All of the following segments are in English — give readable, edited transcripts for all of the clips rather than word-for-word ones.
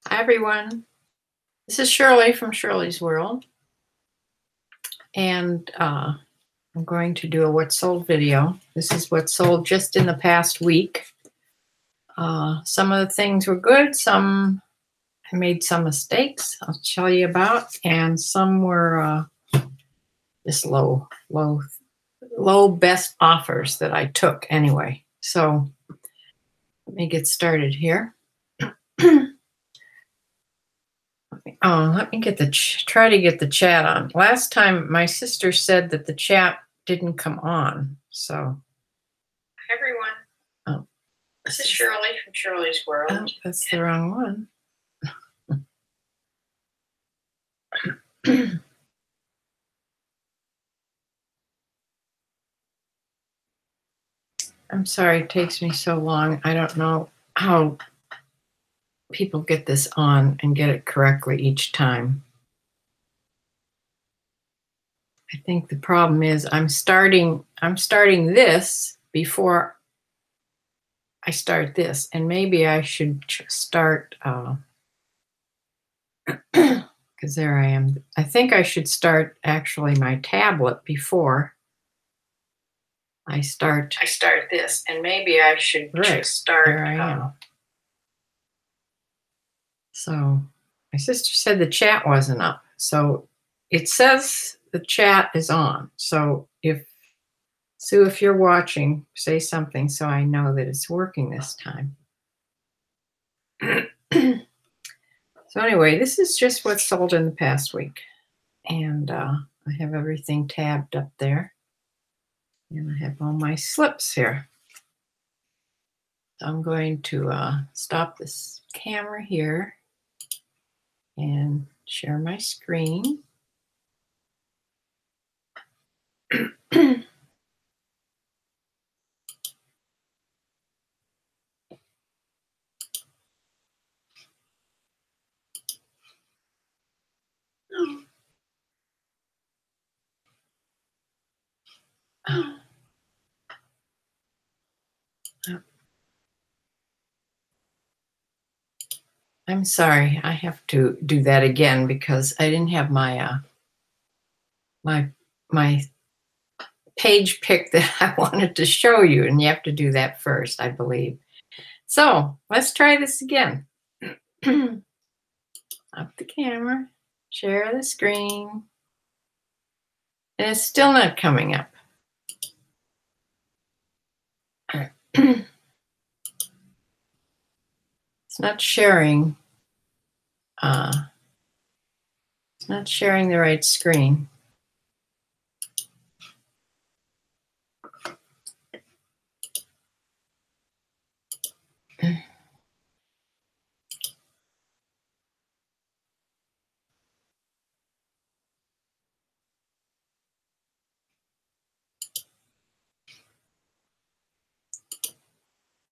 Hi everyone, this is Shirley from Shirley's World, and I'm going to do a what sold video. This is what sold just in the past week. Some of the things were good, some I made some mistakes I'll tell you about, and some were just low best offers that I took anyway. So let me get started here. Let me get try to get the chat on. Last time my sister said that the chat didn't come on. So, hi everyone. Oh, this is Shirley from Shirley's World. Oh, that's the wrong one. I'm sorry it takes me so long. I don't know how people get this on and get it correctly each time. I think the problem is I'm starting this before I start this, and maybe I should start because there I am. I think I should start actually my tablet before I start this, and maybe I should start. There I am. So my sister said the chat wasn't up, so it says the chat is on. So if Sue, if you're watching, say something so I know that it's working this time. So anyway, this is just what sold in the past week. And I have everything tabbed up there. And I have all my slips here. So I'm going to stop this camera here and share my screen. I'm sorry, I have to do that again because I didn't have my my page pick that I wanted to show you, and you have to do that first, I believe. So let's try this again. Up the camera, share the screen, and it's still not coming up. It's not sharing. It's not sharing the right screen.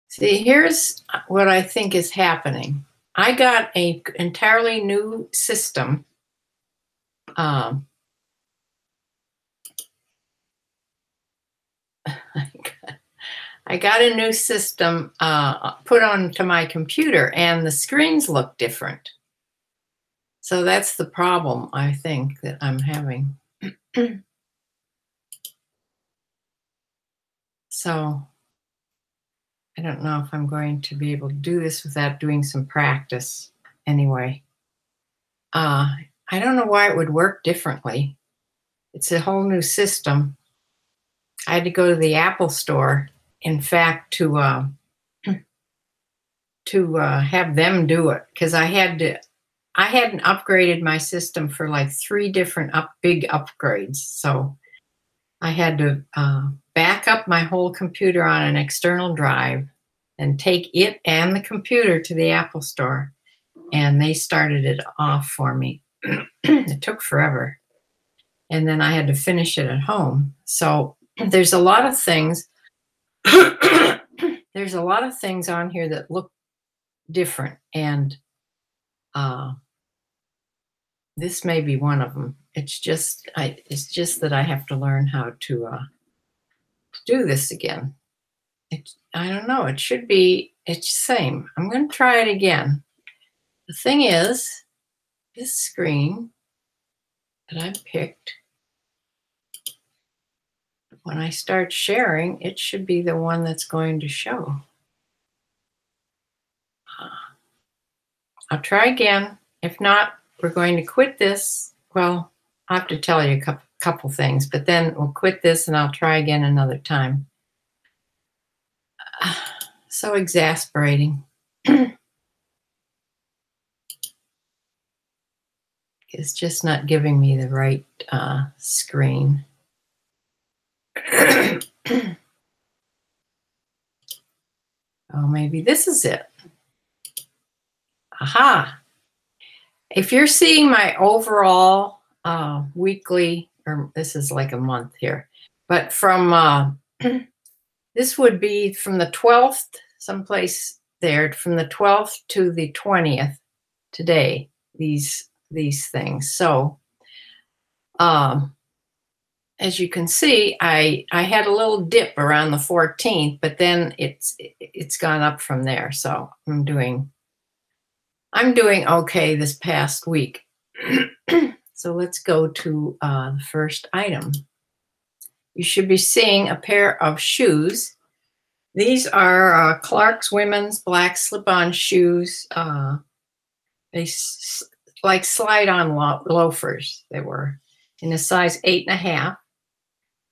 See, here's what I think is happening. I got an entirely new system. I got a new system put onto my computer, and the screens look different. So that's the problem, I think, that I'm having. So I don't know if I'm going to be able to do this without doing some practice anyway. I don't know why it would work differently. It's a whole new system. I had to go to the Apple store, in fact, to have them do it, because I hadn't upgraded my system for like 3 different big upgrades. So I had to back up my whole computer on an external drive and take it and the computer to the Apple store. And they started it off for me. It took forever. And then I had to finish it at home. So there's a lot of things. There's a lot of things on here that look different. And this may be one of them. It's just that I have to learn how to do this again. I don't know. It should be. It's the same. I'm going to try it again. The thing is, this screen that I picked, when I start sharing, it should be the one that's going to show. I'll try again. If not, we're going to quit this. Well, I'll have to tell you a couple things, but then we'll quit this and I'll try again another time. So exasperating. It's just not giving me the right screen. Oh, maybe this is it. Aha. If you're seeing my overall weekly, or this is like a month here, but from this would be from the 12th, someplace there, from the 12th to the 20th today, these things. So as you can see, I had a little dip around the 14th, but then it's gone up from there. So I'm doing okay this past week. So let's go to the first item. You should be seeing a pair of shoes. These are Clark's women's black slip-on shoes. They like slide-on loafers. They were in a size 8.5,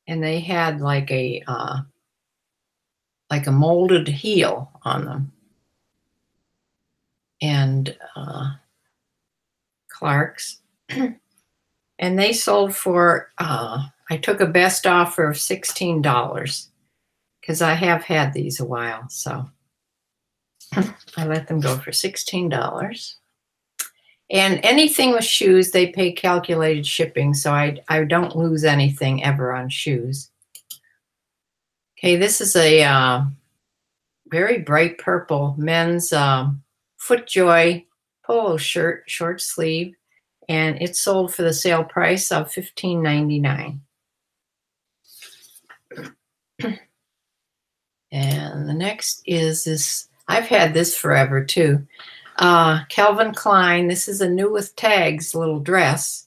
and they had like a molded heel on them. And Clark's, and they sold for. I took a best offer of $16 because I have had these a while, so I let them go for $16. And anything with shoes, they pay calculated shipping, so I don't lose anything ever on shoes. Okay, this is a very bright purple men's FootJoy polo shirt, short sleeve, and it sold for the sale price of $15.99. And the next is this. I've had this forever too. Calvin Klein. This is a new with tags little dress.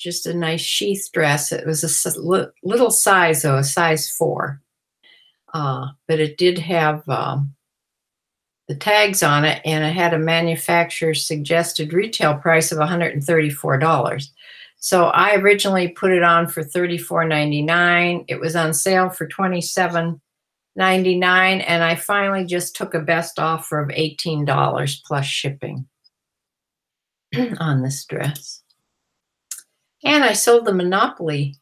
Just a nice sheath dress. It was a little size though, a size 4. But it did have the tags on it, and it had a manufacturer's suggested retail price of $134. So I originally put it on for $34.99. It was on sale for $27.99, and I finally just took a best offer of $18 plus shipping on this dress. And I sold the Monopoly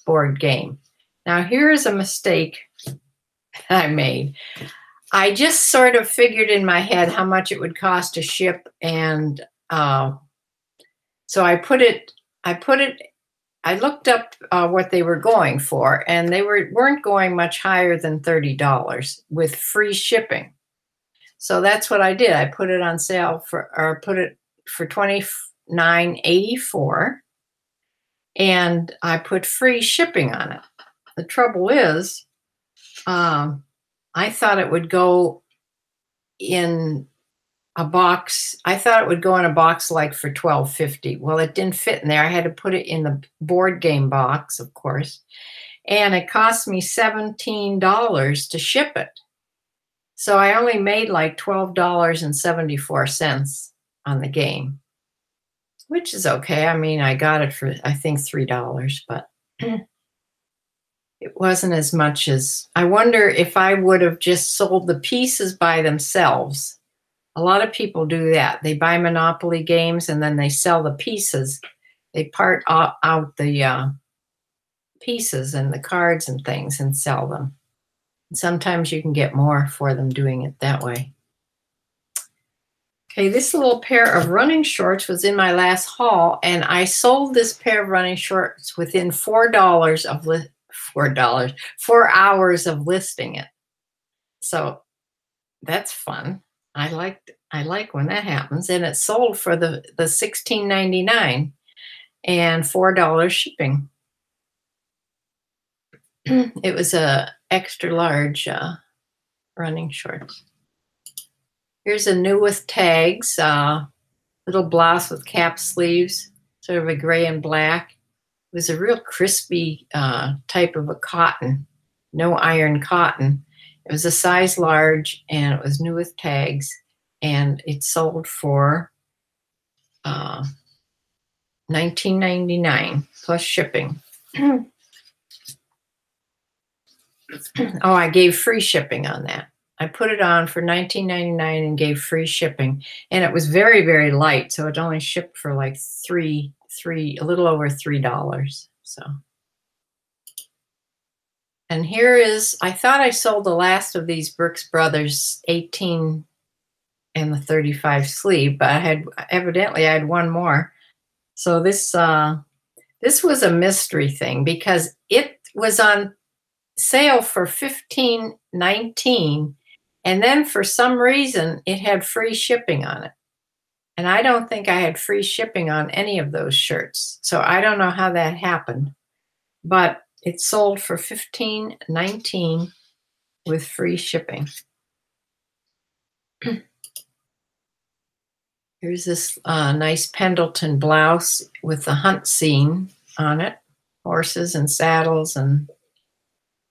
board game. Now here is a mistake I made. I just sort of figured in my head how much it would cost to ship, and so I looked up what they were going for, and they weren't going much higher than $30 with free shipping. So that's what I did. I put it on sale for $29.84, and I put free shipping on it. The trouble is, I thought it would go in a box. I thought it would go in a box like for $12.50. Well, it didn't fit in there. I had to put it in the board game box, of course. And it cost me $17 to ship it. So I only made like $12.74 on the game, which is okay. I mean, I got it for, I think, $3, but it wasn't as much as, I wonder if I would have just sold the pieces by themselves. A lot of people do that. They buy Monopoly games and then they sell the pieces. They part out the pieces and the cards and things and sell them. And sometimes you can get more for them doing it that way. Okay, this little pair of running shorts was in my last haul, and I sold this pair of running shorts within $4 of 4 hours of listing it. So that's fun. I like when that happens. And it sold for the $16.99 and $4 shipping. It was a extra large running shorts. Here's a new with tags, little blouse with cap sleeves, sort of a gray and black. It was a real crispy type of a cotton, no iron cotton. It was a size large, and it was new with tags, and it sold for $19.99 plus shipping. Oh, I gave free shipping on that. I put it on for $19.99 and gave free shipping, and it was very, very light, so it only shipped for like a little over $3. So, and here is, I thought I sold the last of these Brooks Brothers 18 and the 35 sleeve, but I had one more. So this was a mystery thing because it was on sale for $15.19, and then for some reason it had free shipping on it. And I don't think I had free shipping on any of those shirts. So I don't know how that happened, but it sold for $15.19 with free shipping. Here's this nice Pendleton blouse with the hunt scene on it, horses and saddles and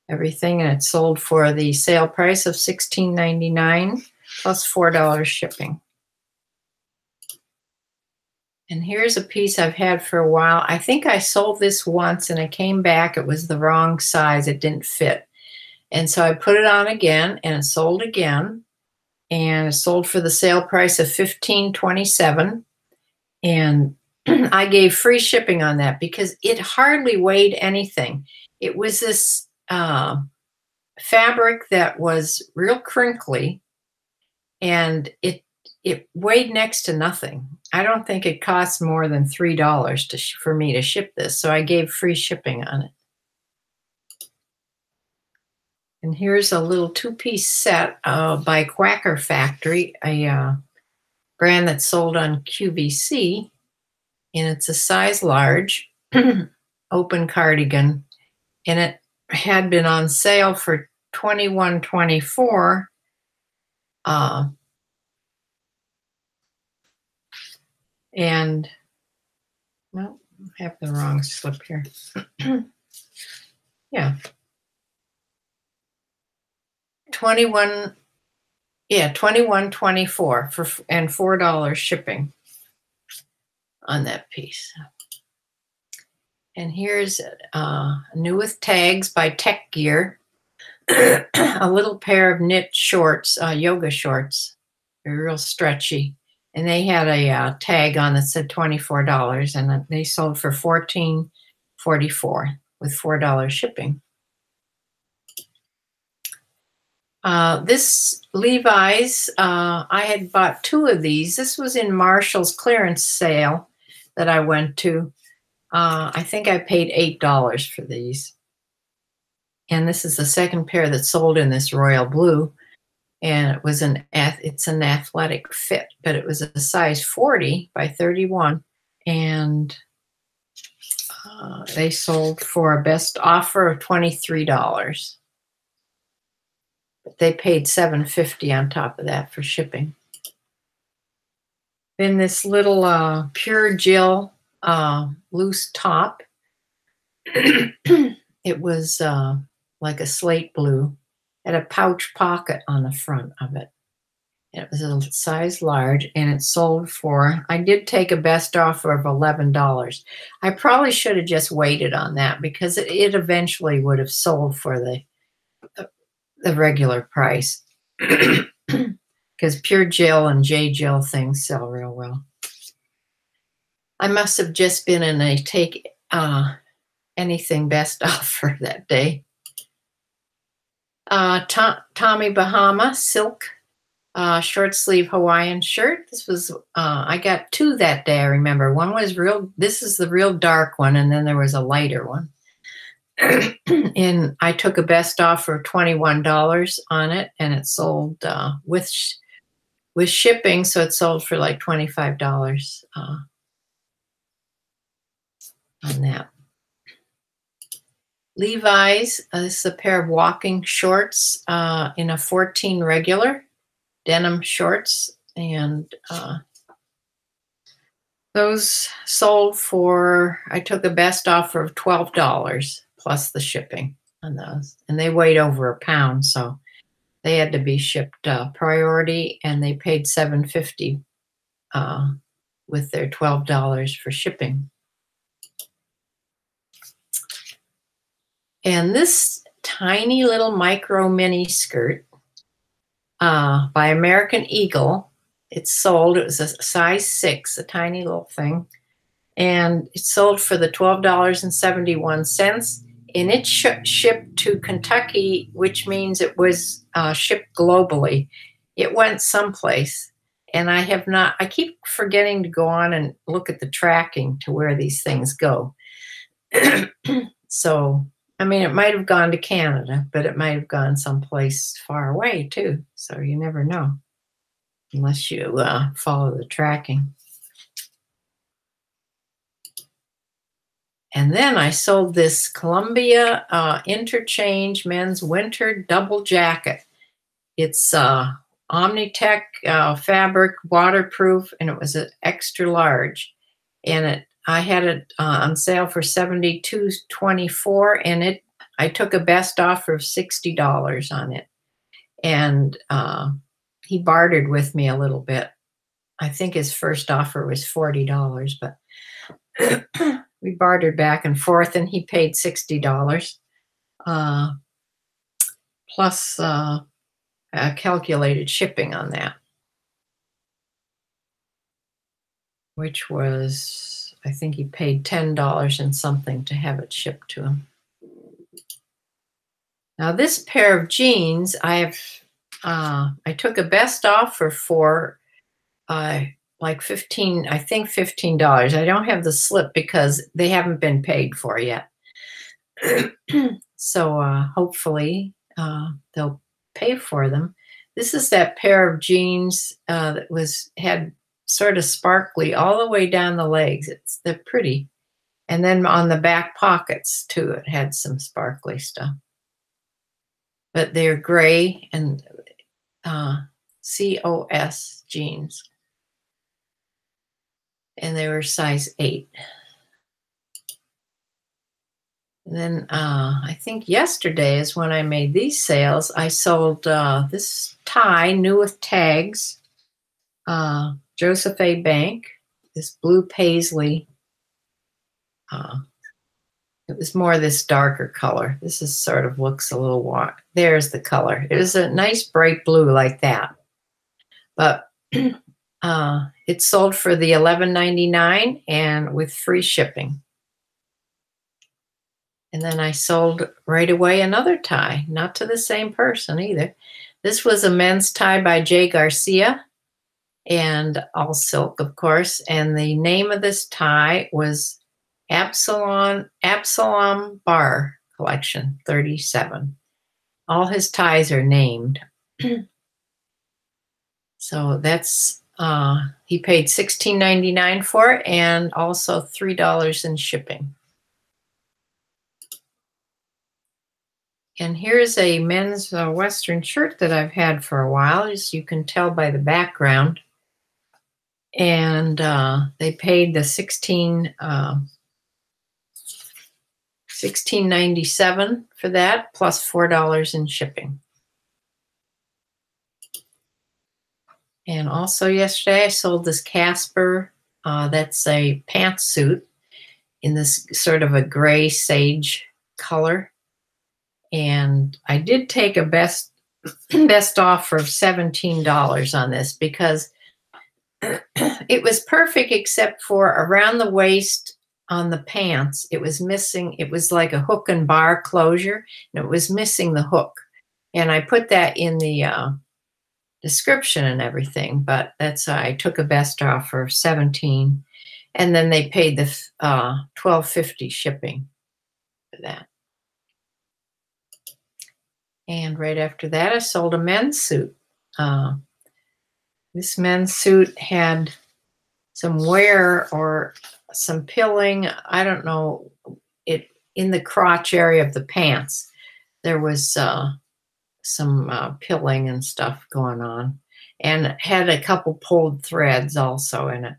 everything, and it sold for the sale price of $16.99 plus $4 shipping. And here's a piece I've had for a while. I think I sold this once and it came back. It was the wrong size. It didn't fit. And so I put it on again and it sold again. And it sold for the sale price of $15.27. And I gave free shipping on that because it hardly weighed anything. It was this fabric that was real crinkly, and it weighed next to nothing. I don't think it cost more than $3 for me to ship this, so I gave free shipping on it. And here's a little two-piece set by Quacker Factory, a brand that's sold on QVC, and it's a size large, open cardigan, and it had been on sale for $21.24. And no, I have the wrong slip here. Yeah. $21.24 and $4 shipping on that piece. And here's new with tags by Tech Gear. A little pair of knit shorts, yoga shorts. They're real stretchy. And they had a tag on that said $24, and they sold for $14.44 with $4 shipping. This Levi's, I had bought two of these. This was in Marshall's clearance sale that I went to. I think I paid $8 for these. And this is the second pair that sold in this royal blue. And it was it's an athletic fit, but it was a size 40 by 31. And they sold for a best offer of $23. But they paid $7.50 on top of that for shipping. Then this little Pure Jill loose top. It was like a slate blue. Had a pouch pocket on the front of it. It was a size large, and it sold for, I did take a best offer of $11. I probably should have just waited on that because it eventually would have sold for the regular price. Because Pure Jill and J Jill things sell real well. I must have just been in a take anything best offer that day. Tommy Bahama silk short sleeve Hawaiian shirt. This was, I got two that day, I remember. One was this is the real dark one, and then there was a lighter one. And I took a best offer of $21 on it, and it sold with shipping, so it sold for like $25 on that. Levi's, this is a pair of walking shorts in a 14 regular. denim shorts, and those sold for, I took a best offer of $12 plus the shipping on those. And they weighed over a pound, so they had to be shipped priority, and they paid $7.50 with their $12 for shipping. And this tiny little micro mini skirt by American Eagle, it sold, it was a size 6, a tiny little thing. And it sold for the $12.71. And it shipped to Kentucky, which means it was shipped globally. It went someplace. And I keep forgetting to go on and look at the tracking to where these things go. So, I mean, it might have gone to Canada, but it might have gone someplace far away too. So you never know unless you follow the tracking. And then I sold this Columbia Interchange men's winter double jacket. It's Omnitech fabric, waterproof, and it was an extra large. And I had it on sale for $72.24, and I took a best offer of $60 on it. And he bartered with me a little bit. I think his first offer was $40, but we bartered back and forth, and he paid $60 plus calculated shipping on that, which was, I think he paid $10 and something to have it shipped to him. Now this pair of jeans, I took a best offer for like $15, I think $15. I don't have the slip because they haven't been paid for yet. So hopefully they'll pay for them. This is that pair of jeans that had sort of sparkly all the way down the legs. They're pretty. And then on the back pockets too, it had some sparkly stuff. But they're gray and COS jeans. And they were size 8. And then I think yesterday is when I made these sales. I sold this tie, new with tags, Joseph A. Bank, this blue paisley. It was more this darker color. This is sort of looks a little warm. There's the color. It was a nice bright blue like that. But it sold for the $11.99 and with free shipping. And then I sold right away another tie, not to the same person either. This was a men's tie by Jay Garcia, and all silk, of course. And the name of this tie was Absalom Bar Collection 37. All his ties are named. So that's, he paid $16.99 for it, and also $3 in shipping. And here's a men's Western shirt that I've had for a while, as you can tell by the background. And they paid the $16.97 for that, plus $4 in shipping. And also yesterday I sold this Casper, that's a pantsuit in this sort of a gray sage color. And I did take a best offer of $17 on this because it was perfect except for around the waist on the pants. It was missing, it was like a hook and bar closure, and it was missing the hook. And I put that in the description and everything, but that's, I took a best offer of $17, and then they paid the $12.50 shipping for that. And right after that, I sold a men's suit. This men's suit had some wear or some pilling, I don't know, it in the crotch area of the pants. There was pilling and stuff going on, and had a couple pulled threads also in it.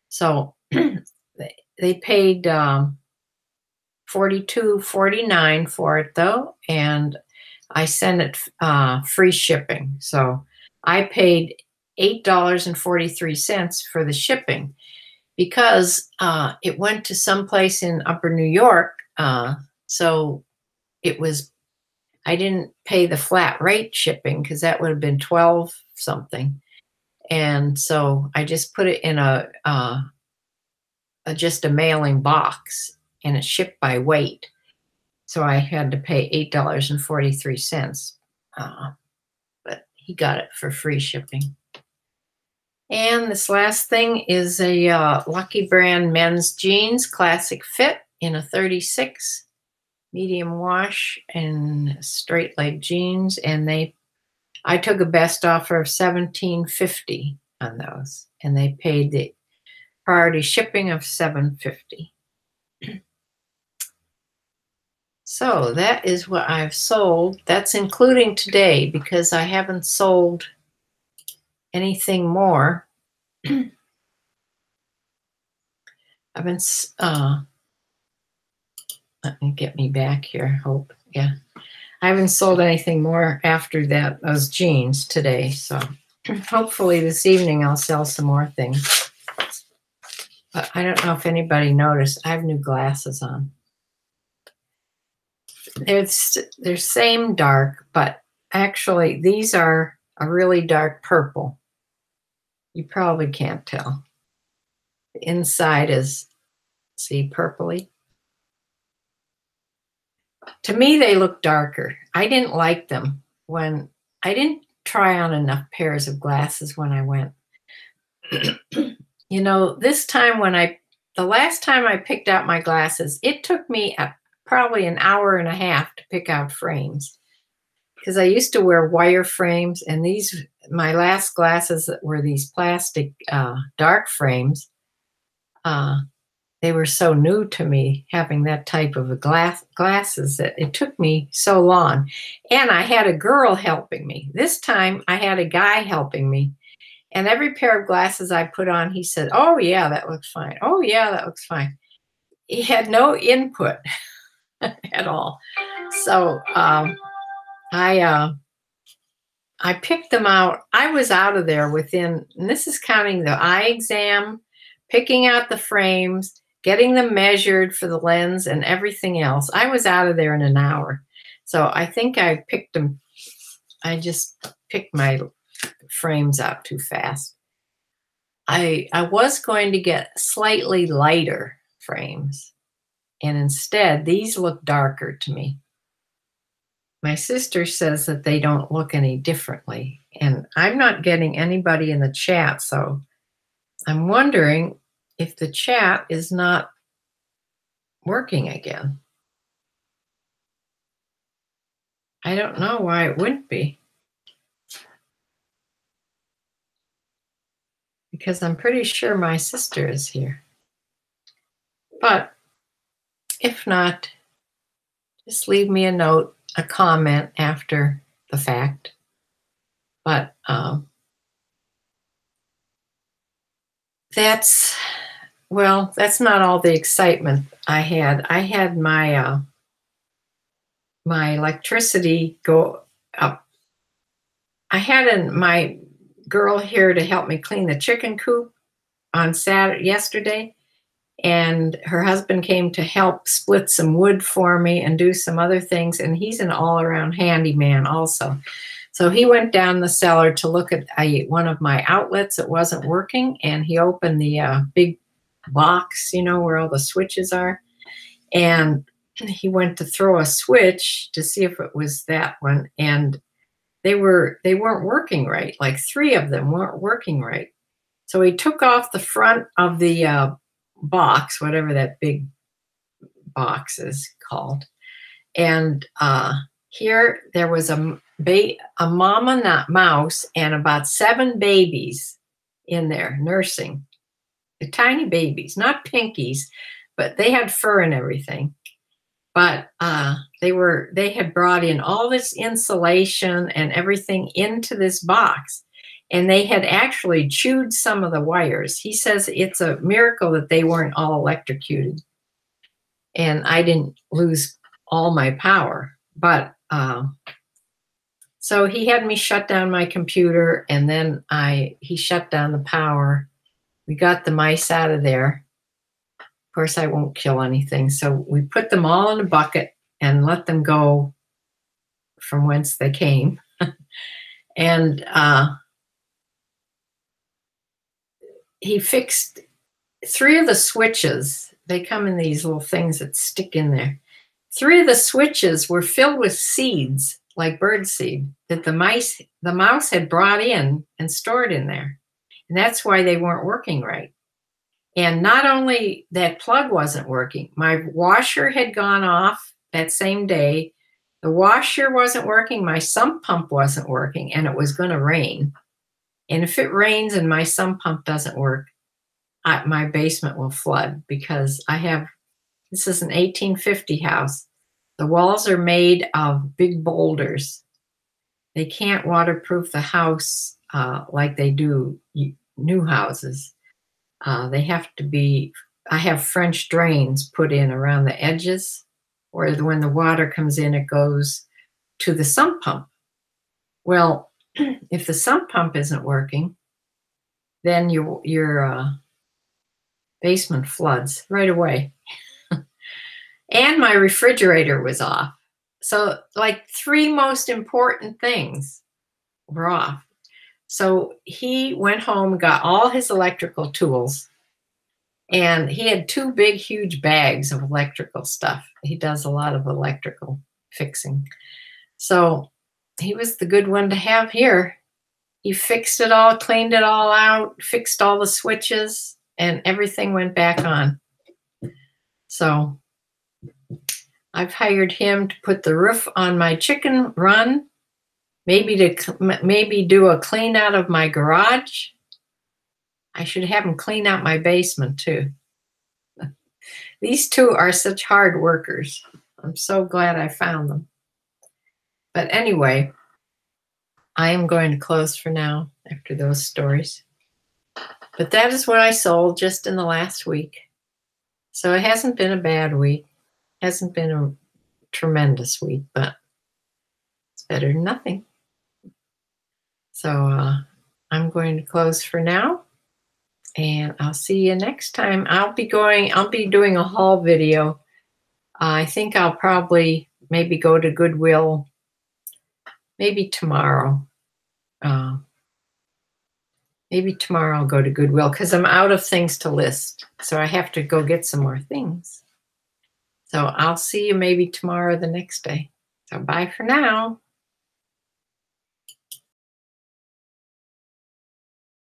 So they paid $42.49 for it though, and I sent it free shipping. So I paid $8.43 for the shipping because it went to someplace in Upper New York. So it was, I didn't pay the flat rate shipping because that would have been 12 something. And so I just put it in just a mailing box, and it's shipped by weight. So I had to pay $8.43. But he got it for free shipping. And this last thing is a Lucky Brand men's jeans, classic fit in a 36, medium wash and straight leg jeans. And I took a best offer of $17.50 on those, and they paid the priority shipping of $7.50. So that is what I've sold. That's including today because I haven't sold anything more. I've been, let me get me back here, Hope. Yeah. I haven't sold anything more after that, those jeans today. So hopefully this evening I'll sell some more things. But I don't know if anybody noticed, I have new glasses on. They're same dark, but actually these are a really dark purple. You probably can't tell. The inside is, see, purpley. To me, they look darker. I didn't like them when I didn't try on enough pairs of glasses when I went. You know, this time the last time I picked out my glasses, it took me probably an hour and a half to pick out frames because I used to wear wire frames, and my last glasses were these plastic dark frames. They were so new to me having that type of glasses that it took me so long. And I had a girl helping me. This time I had a guy helping me. And every pair of glasses I put on, he said, "Oh yeah, that looks fine. Oh yeah, that looks fine." He had no input at all. So I picked them out. I was out of there within, and this is counting the eye exam, picking out the frames, getting them measured for the lens and everything else. I was out of there in an hour. So I think I picked them. I just picked my frames out too fast. I was going to get slightly lighter frames, and instead these look darker to me. My sister says that they don't look any differently, and I'm not getting anybody in the chat, so I'm wondering if the chat is not working again. I don't know why it wouldn't be, because I'm pretty sure my sister is here. But if not, just leave me a note, a comment after the fact. But that's not all the excitement I had. I had my my electricity go up. I had my girl here to help me clean the chicken coop on yesterday, and her husband came to help split some wood for me and do some other things, and he's an all-around handyman also. So he went down the cellar to look at one of my outlets that wasn't working, and he opened the big box, you know, where all the switches are, and he went to throw a switch to see if it was that one, and they weren't working right. Like 3 of them weren't working right. So he took off the front of the box, whatever that big box is called, and here there was a mama mouse and about 7 babies in there nursing. The tiny babies, not pinkies, but they had fur and everything. But they had brought in all this insulation and everything into this box, and they had actually chewed some of the wires. He says it's a miracle that they weren't all electrocuted and I didn't lose all my power. But so he had me shut down my computer, and then he shut down the power. We got the mice out of there. Of course, I won't kill anything. So we put them all in a bucket and let them go from whence they came. And he fixed 3 of the switches. They come in these little things that stick in there. 3 of the switches were filled with seeds, like bird seed, that the mouse had brought in and stored in there. And that's why they weren't working right. And not only that plug wasn't working, my washer had gone off that same day. The washer wasn't working, my sump pump wasn't working, and it was going to rain. And if it rains and my sump pump doesn't work, my basement will flood, because this is an 1850 house. The walls are made of big boulders. They can't waterproof the house like they do new houses. They have to be, I have French drains put in around the edges, where when the water comes in, it goes to the sump pump. Well, if the sump pump isn't working, then your basement floods right away. And my refrigerator was off. So like 3 most important things were off. So he went home, got all his electrical tools, and he had 2 big, huge bags of electrical stuff. He does a lot of electrical fixing. So he was the good one to have here. He fixed it all, cleaned it all out, fixed all the switches, and everything went back on. So I've hired him to put the roof on my chicken run, maybe do a clean out of my garage. I should have him clean out my basement too. These 2 are such hard workers. I'm so glad I found them. But anyway, I am going to close for now after those stories. But that is what I sold just in the last week. So it hasn't been a bad week. Hasn't been a tremendous week, but it's better than nothing. So I'm going to close for now, and I'll see you next time. I'll be doing a haul video. I think I'll probably maybe go to Goodwill maybe tomorrow. Maybe tomorrow I'll go to Goodwill, because I'm out of things to list. So I have to go get some more things. So I'll see you maybe tomorrow or the next day. So bye for now.